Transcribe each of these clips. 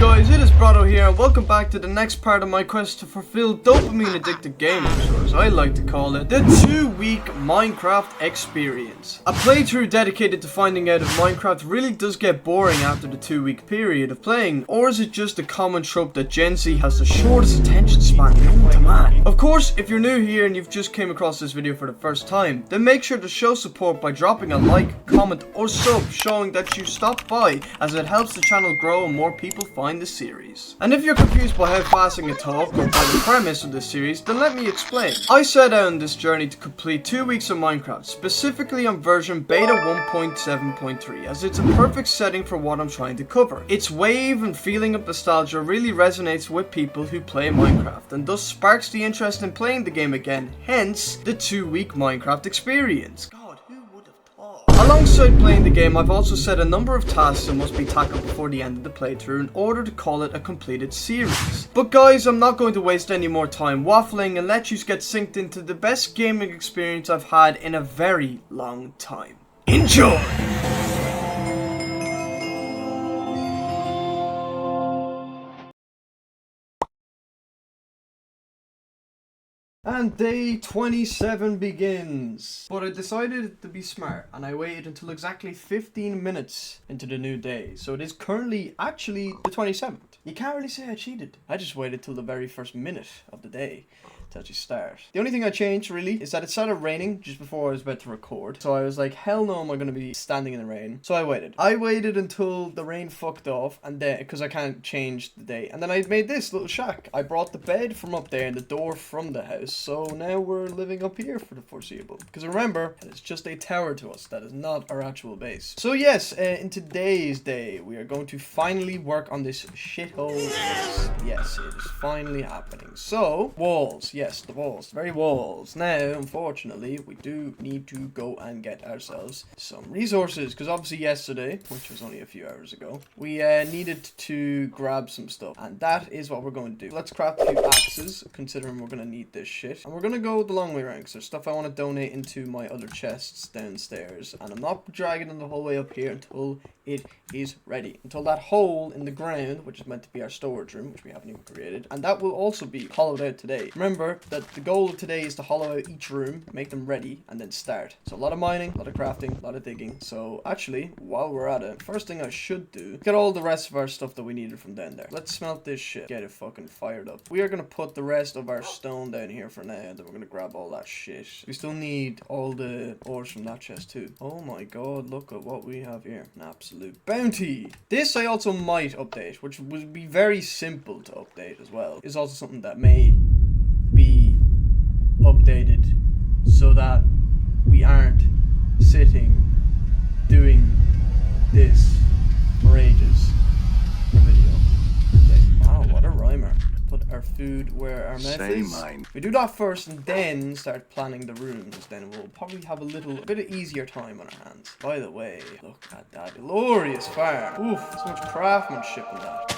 guys, it is Brodo here and welcome back to the next part of my quest to fulfill dopamine addicted gamers, or as I like to call it, the 2-week Minecraft experience. A playthrough dedicated to finding out if Minecraft really does get boring after the 2-week period of playing, or is it just a common trope that Gen Z has the shortest attention span known to man. Of course, if you're new here and you've just came across this video for the first time, then make sure to show support by dropping a like, comment or sub showing that you stopped by, as it helps the channel grow and more people find the series. And if you're confused by how fast I can talk or by the premise of this series, then let me explain. I set out on this journey to complete 2 weeks of Minecraft, specifically on version beta 1.7.3, as it's a perfect setting for what I'm trying to cover. Its wave and feeling of nostalgia really resonates with people who play Minecraft, and thus sparks the interest in playing the game again, hence the 2-week Minecraft experience. Alongside playing the game, I've also set a number of tasks that must be tackled before the end of the playthrough in order to call it a completed series. But guys, I'm not going to waste any more time waffling and let you get synced into the best gaming experience I've had in a very long time. Enjoy! And day 27 begins. But I decided to be smart and I waited until exactly 15 minutes into the new day. So it is currently actually the 27th. You can't really say I cheated. I just waited till the very first minute of the day to actually start. The only thing I changed really is that it started raining just before I was about to record. So I was like, hell no am I going to be standing in the rain. So I waited. I waited until the rain fucked off, and then, because I can't change the day. And then I made this little shack. I brought the bed from up there and the door from the house. So now we're living up here for the foreseeable. Because remember, it's just a tower to us. That is not our actual base. So yes, in today's day, we are going to finally work on this shithole. Yes, it is finally happening. So, walls. Yes, the walls. The very walls. Now, unfortunately, we do need to go and get ourselves some resources. Because obviously yesterday, which was only a few hours ago, we needed to grab some stuff. And that is what we're going to do. Let's craft a few axes, considering we're going to need this shit. And we're going to go the long way around, because there's stuff I want to donate into my other chests downstairs. And I'm not dragging them the whole way up here until it is ready. Until that hole in the ground, which is meant to be our storage room, which we haven't even created. And that will also be hollowed out today. Remember that the goal of today is to hollow out each room, make them ready, and then start. So a lot of mining, a lot of crafting, a lot of digging. So actually, while we're at it, first thing I should do, get all the rest of our stuff that we needed from down there. Let's smelt this shit. Get it fucking fired up. We are going to put the rest of our stone down here for now, and then we're going to grab all that shit. We still need all the ores from that chest too. Oh my god, look at what we have here. An absolute bounty. This I also might update, which would be very simple to update as well. Is also something that may be updated so that we aren't sitting doing this for ages for video. Wow, what a rhymer. Put our food where our mouth is. We do that first and then start planning the rooms. Then we'll probably have a bit of easier time on our hands. By the way, look at that glorious farm. Oof, so much craftsmanship in that.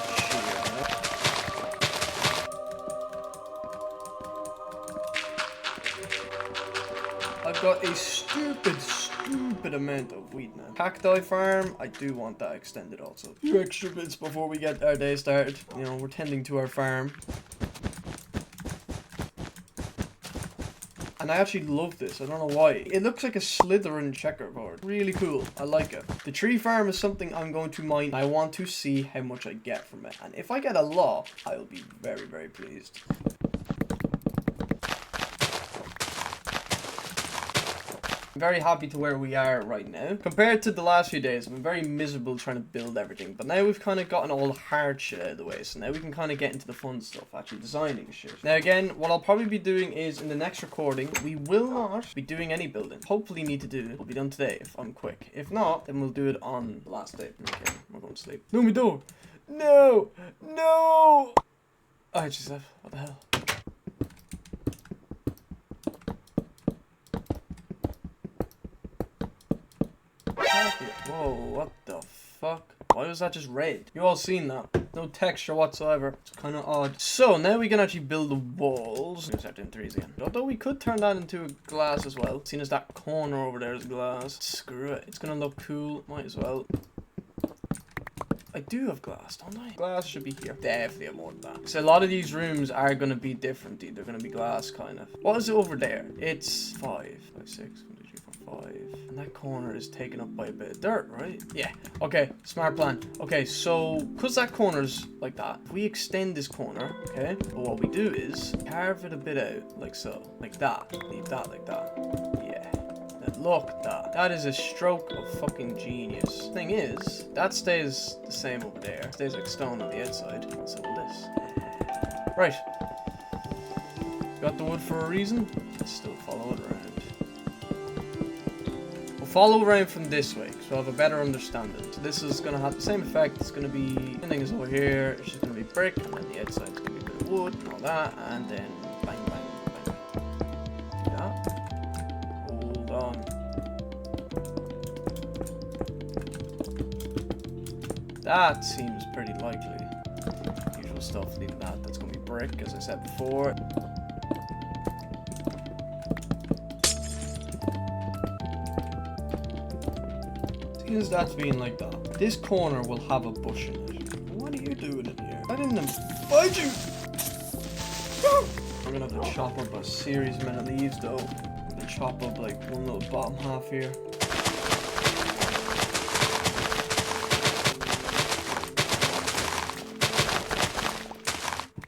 I've got a stupid amount of wheat now. Cacti farm, I do want that extended also. A few extra bits before we get our day started. You know, we're tending to our farm. And I actually love this. I don't know why. It looks like a Slytherin checkerboard. Really cool. I like it. The tree farm is something I'm going to mine. I want to see how much I get from it. And if I get a lot, I'll be very, very pleased. I'm very happy to where we are right now. Compared to the last few days, I've been very miserable trying to build everything. But now we've kind of gotten all the hard shit out of the way. So now we can kind of get into the fun stuff, actually designing shit. Now again, what I'll probably be doing is in the next recording, we will not be doing any building. Hopefully need to do, will be done today if I'm quick. If not, then we'll do it on the last day. Okay, we're going to sleep. No, me door. No, no. Oh, Jesus, what the hell? Whoa, what the fuck? Why was that just red? You all seen that? No texture whatsoever. It's kind of odd. So now we can actually build the walls. We're gonna start doing threes again. Although we could turn that into a glass as well. Seeing as that corner over there is glass. Screw it. It's gonna look cool. Might as well. I do have glass, don't I? Glass should be here. Definitely have more than that. So a lot of these rooms are going to be different. They're going to be glass, kind of. What is it over there? It's 5, 5, 6, 1, 2, 3, 4, 5. And that corner is taken up by a bit of dirt, right? Yeah. Okay, smart plan. Okay, so because that corner's like that, if we extend this corner, okay, well, what we do is carve it a bit out, like so. Like that. Leave that like that. Yeah. Look, that is a stroke of fucking genius. Thing is, that stays the same over there. Stays like stone on the outside. And so will this. Right. Got the wood for a reason. Let's still follow it around. We'll follow around from this way, because we'll have a better understanding. So this is going to have the same effect. It's going to be, everything is over here. It's just going to be brick, and then the outside's going to be a bit of wood and all that, and then bang, bang, bang. See that? Hold on. That seems pretty likely. Usual stuff, leaving that. That's going to be brick, as I said before. Seeing as that's being like that, this corner will have a bush in it. What are you doing in here? I didn't invite you! We're going to have to chop up a serious amount of leaves, though. I'm going to chop up like one little bottom half here.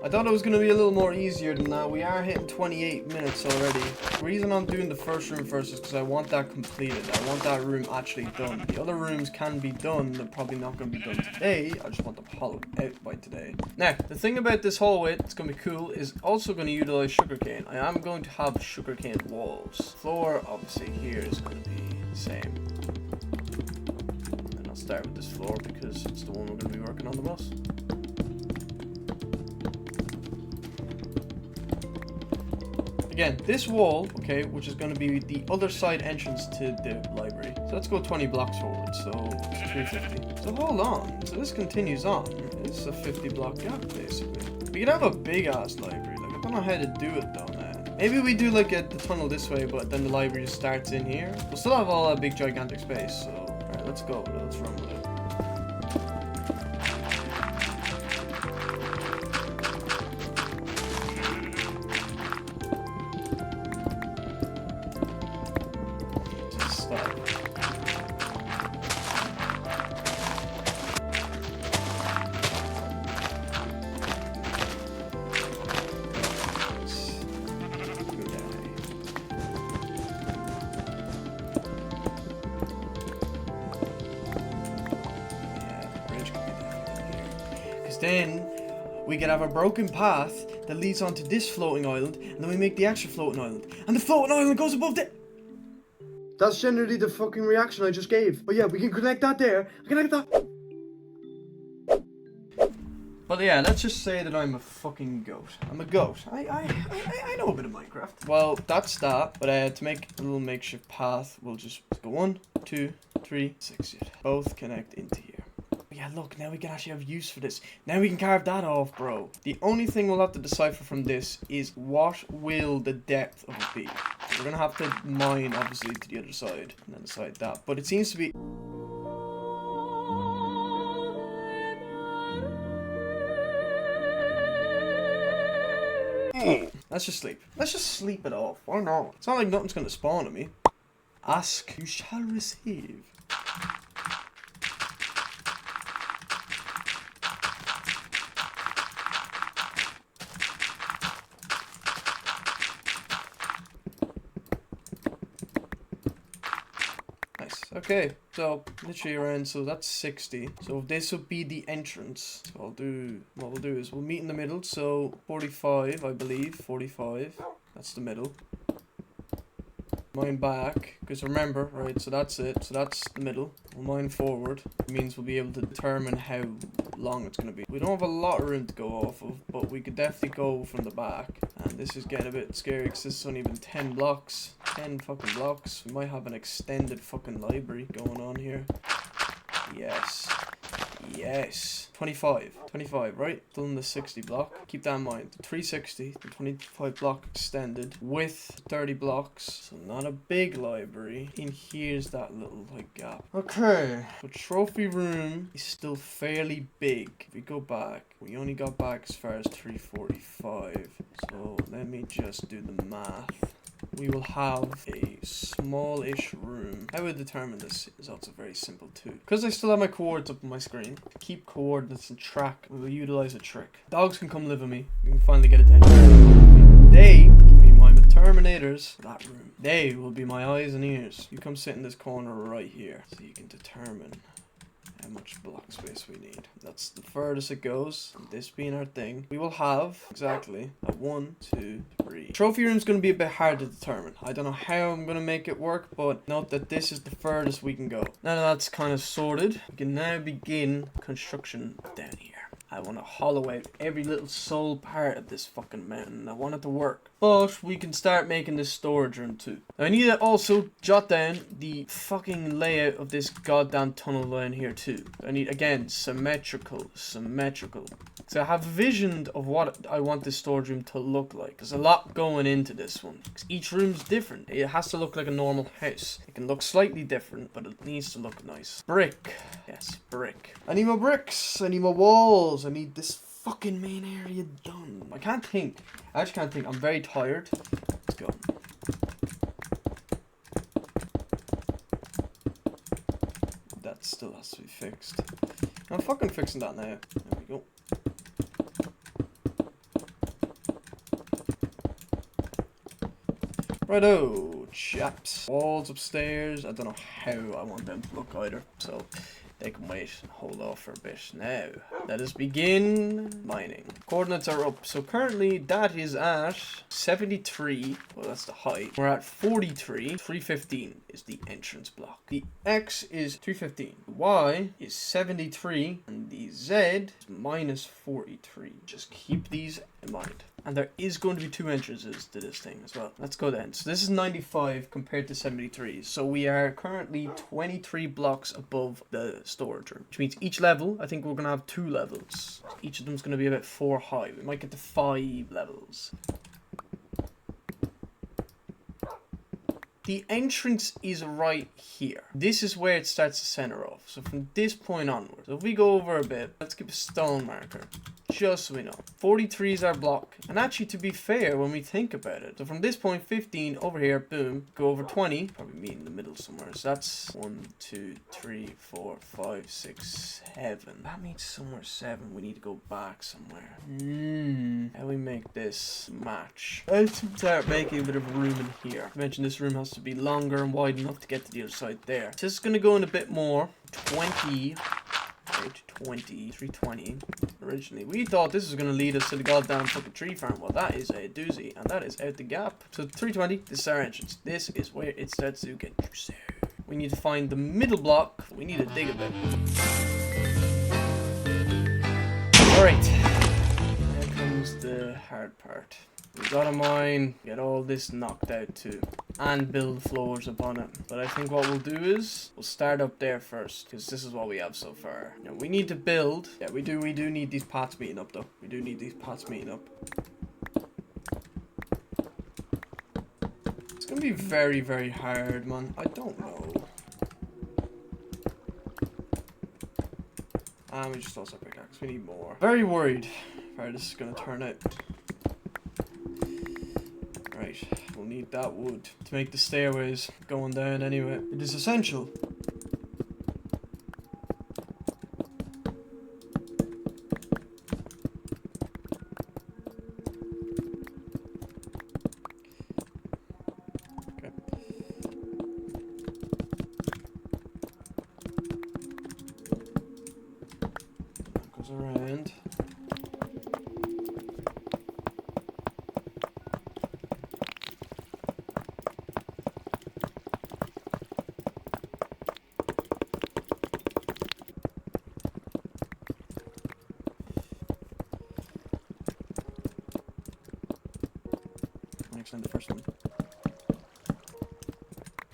I thought it was going to be a little more easier than that. We are hitting 28 minutes already. The reason I'm doing the first room first is because I want that completed. I want that room actually done. The other rooms can be done. They're probably not going to be done today. I just want them hollowed out by today. Now, the thing about this hallway that's going to be cool is also going to utilize sugarcane. I am going to have sugarcane walls. Floor, obviously, here is going to be the same. And I'll start with this floor because it's the one we're going to be working on the most. Again, this wall, okay, which is going to be the other side entrance to the library. So let's go 20 blocks forward, so 350. So hold on, so this continues on. This is a 50 block gap, basically. We could have a big ass library, like I don't know how to do it though now. Maybe we do like the tunnel this way, but then the library just starts in here. We'll still have all that big gigantic space, so alright, let's go, let's run with it. Then we could have a broken path that leads onto this floating island, and then we make the extra floating island, and the floating island goes above the... That's generally the fucking reaction I just gave. But yeah, we can connect that there, connect that... But yeah, let's just say that I'm a fucking goat. I'm a goat. I know a bit of Minecraft. Well, that's that. But to make a little makeshift path, we'll just go 1, 2, 3, 6. Both connect into here. Yeah, look, now we can actually have use for this. Now we can carve that off, bro. The only thing we'll have to decipher from this is what will the depth of it be. We're going to have to mine, obviously, to the other side and then decide that. But it seems to be... Let's just sleep. Let's just sleep it off. Why not? It's not like nothing's going to spawn at me. Ask, you shall receive. Okay, so literally around, so that's 60. So this will be the entrance. So what we'll do is we'll meet in the middle. So 45, I believe, 45. That's the middle. Mine back, because remember, right, so that's it. So that's the middle. We'll mine forward. It means we'll be able to determine how long it's going to be. We don't have a lot of room to go off of, but we could definitely go from the back. And this is getting a bit scary because this is only even 10 blocks. 10 fucking blocks. We might have an extended fucking library going on here. Yes. Yes. 25, right? Done the 60 block. Keep that in mind. 360, the 25 block extended with 30 blocks. So not a big library. In here's that little like gap. Okay. The trophy room is still fairly big. If we go back, we only got back as far as 345. So let me just do the math. We will have a small-ish room. How we determine this is also very simple too. Because I still have my coordinates up on my screen, to keep coordinates and track, we will utilize a trick. Dogs can come live with me. We can finally get attention. They can be my terminators for that room. They will be my eyes and ears. You come sit in this corner right here, so you can determine how much block space we need. That's the furthest it goes. And this being our thing, we will have exactly a 1, 2, 3. Trophy room's going to be a bit hard to determine. I don't know how I'm going to make it work, but note that this is the furthest we can go. Now that that's kind of sorted, we can now begin construction down here. I want to hollow out every little soul part of this fucking mountain. I want it to work. But we can start making this storage room too. Now I need to also jot down the fucking layout of this goddamn tunnel line here too. I need, again, symmetrical. So I have visioned of what I want this storage room to look like. There's a lot going into this one. Each room's different. It has to look like a normal house. It can look slightly different, but it needs to look nice. Brick. Yes, brick. I need more bricks. I need more walls. I need this fucking main area done. I can't think. I actually can't think. I'm very tired. Let's go. That still has to be fixed. I'm fucking fixing that now. There we go. Righto, chaps. Walls upstairs. I don't know how I want them to look either. So they can wait and hold off for a bit. Now, let us begin mining. Coordinates are up. So currently that is at 73. Well, that's the height. We're at 43. 315 is the entrance block. The X is 315. The Y is 73. And the Z is minus 43. Just keep these in mind. And there is going to be 2 entrances to this thing as well. Let's go then. So this is 95 compared to 73. So we are currently 23 blocks above the storage room. Which means each level, I think we're going to have 2 levels. Each of them is going to be about 4 high. We might get to 5 levels. The entrance is right here. This is where it starts to center off. So from this point onwards, so if we go over a bit, let's give a stone marker. Just so we know. 43 is our block. And actually, to be fair, when we think about it, so from this point, 15 over here, boom, go over 20. Probably meet in the middle somewhere. So that's 1, 2, 3, 4, 5, 6, 7. That means somewhere 7. We need to go back somewhere. How we make this match? Let's start making a bit of room in here. I mentioned this room has to be longer and wide enough to get to the other side there. So this is going to go in a bit more. 20. 320 originally. We thought this was going to lead us to the goddamn fucking tree farm. Well, that is a doozy, and that is out the gap. So 320, this is our entrance. This is where it starts to get juicy. We need to find the middle block. We need to dig a bit. Alright. Here comes the hard part. We gotta mine, get all this knocked out too, and build floors upon it. But I think what we'll do is, we'll start up there first, because this is what we have so far. Now, we need to build, yeah, we do need these pots meeting up though. We do need these pots meeting up. It's gonna be very, very hard, man. I don't know. And we just lost our pickaxe, we need more. Very worried how this is gonna turn out. Right, we'll need that wood to make the stairways going down anyway. It is essential. Okay. That goes around. The first one.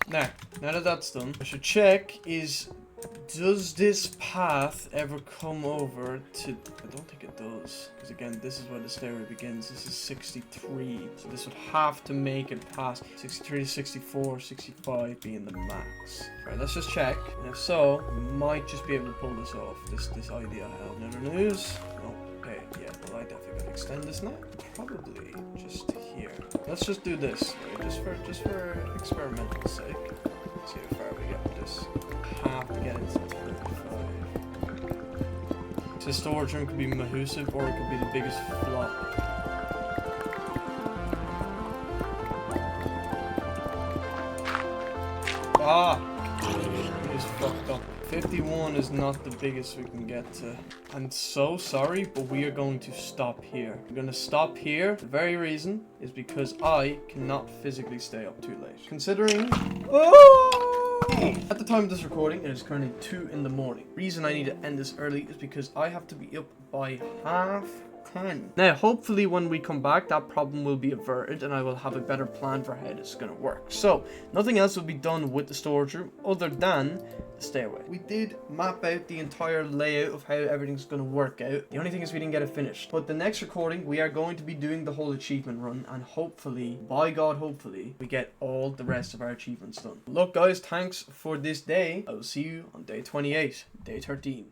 Now that that's done, I should check, is Does this path ever come over to... I don't think it does. Because again, this is where the stairway begins. This is 63. So this would have to make it past 63 to 64, 65 being the max. Right, let's just check. And if so, we might just be able to pull this off. This idea I have. Another news. Oh, okay, yeah, well I definitely gotta extend this now. Probably just here. Let's just do this. Right, just for experimental sake. Let's see how far we get with this. Have to get into 35. So storage room could be massive, or it could be the biggest flop. Ah! It is fucked up. 51 is not the biggest we can get to. I'm so sorry, but we are going to stop here. We're going to stop here. The very reason is because I cannot physically stay up too late. Considering... Oh! At the time of this recording, it is currently 2 in the morning. Reason I need to end this early is because I have to be up by 10:30. Now, hopefully when we come back, that problem will be averted and I will have a better plan for how this is going to work. So, nothing else will be done with the storage room other than the stairway. We did map out the entire layout of how everything's going to work out. The only thing is we didn't get it finished. But the next recording, we are going to be doing the whole achievement run, and hopefully, by God, hopefully, we get all the rest of our achievements done. Look guys, thanks for this day. I will see you on day 28, day 13.